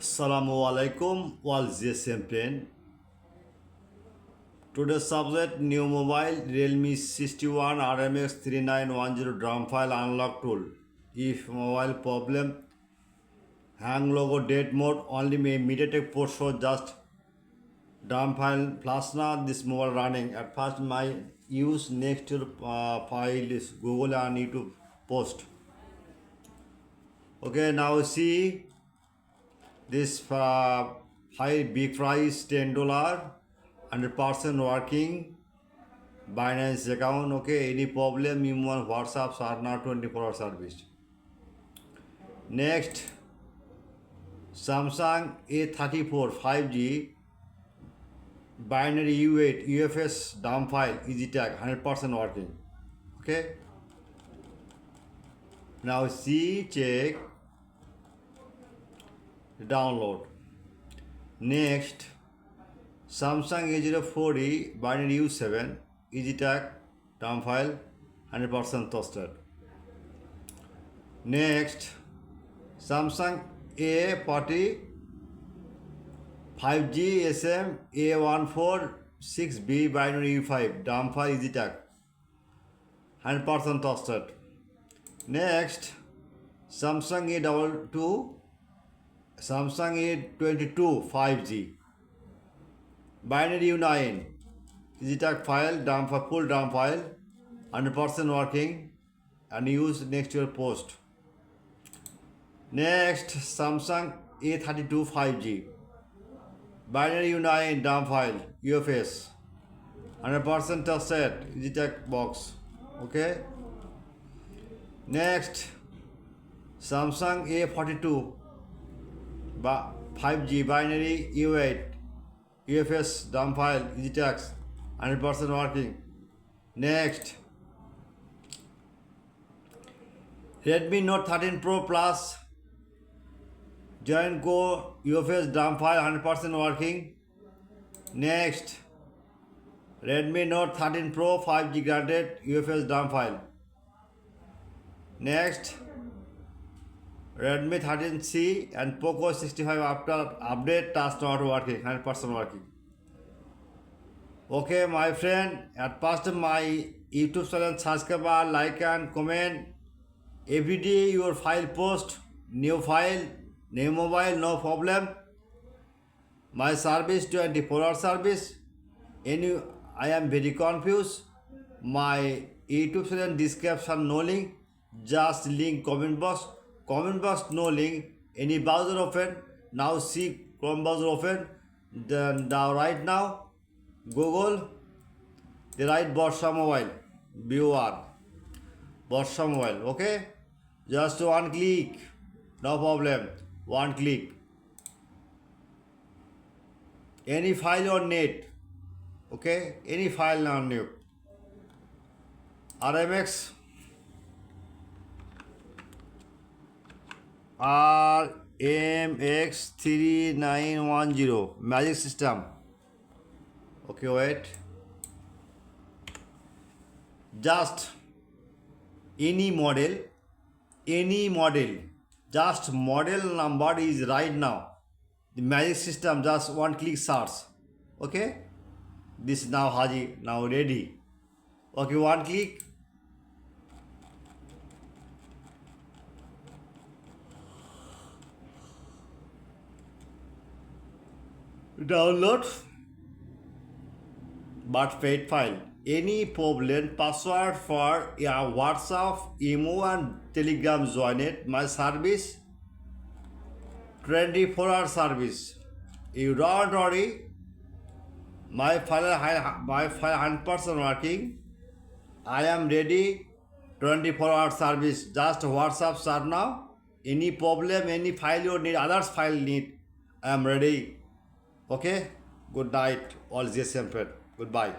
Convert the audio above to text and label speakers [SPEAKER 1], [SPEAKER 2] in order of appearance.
[SPEAKER 1] Assalamu alaikum, all GSM friend. Today's subject new mobile Realme 61 RMX 3910 drum file unlock tool. If mobile problem, hang logo date mode only may MediaTek port show just drum file plus now this mobile running. At first my use next file is Google and YouTube post. Okay, now see this high big price $10, 100% working, Binance account. Okay, any problem you want WhatsApp are not 24-hour service. Next, Samsung A34 5G binary U8 UFS dump file easy tag 100% working. Okay. Now see, check, download. Next, Samsung A04E binary U7 easy tag dump file 100% toasted. Next, Samsung A40 5G SM A146B binary U5 dump file easy tag 100% toasted. Next, Samsung A22 Samsung A32 5G binary U9 EasyTag file dump full dump file 100% working and use next to your post. Next, Samsung A32 5G binary U9 dump file UFS 100% tested EasyTag box. Okay. Next, Samsung A42 5G binary U8 UFS dump file EasyTag 100% working. Next, Redmi Note 13 Pro Plus Joint Core UFS dump file 100% working. Next, Redmi Note 13 Pro 5G granted UFS dump file. Next, Redmi 13C and Poco 65 after update task not working, 100% working. Okay, my friend, at first my YouTube channel subscribe, like and comment. Every day your file post, new file, new mobile, no problem. My service 24-hour service. I am very confused. My YouTube channel description no link, just link comment box. Comment box no link. Any browser open. Now see Chrome browser open. Then now right now Google. They write Borsha Mobile. BOR. Borsha Mobile. Okay. Just one click. No problem. One click. Any file on net. Okay. Any file on net. RMX. RMX 3910 magic system. Okay, wait. Just any model, just model number is right now. The magic system just one click search. Okay, this now Haji now ready. Okay, one click. Download but paid file. Any problem, password for your WhatsApp, email and Telegram join it. My service 24-hour service. You don't worry. My file 100% working. I am ready. 24-hour service. Just WhatsApp sir now. Any problem, any file you need, others file need, I am ready. Okay, good night, all GSM friend. Goodbye.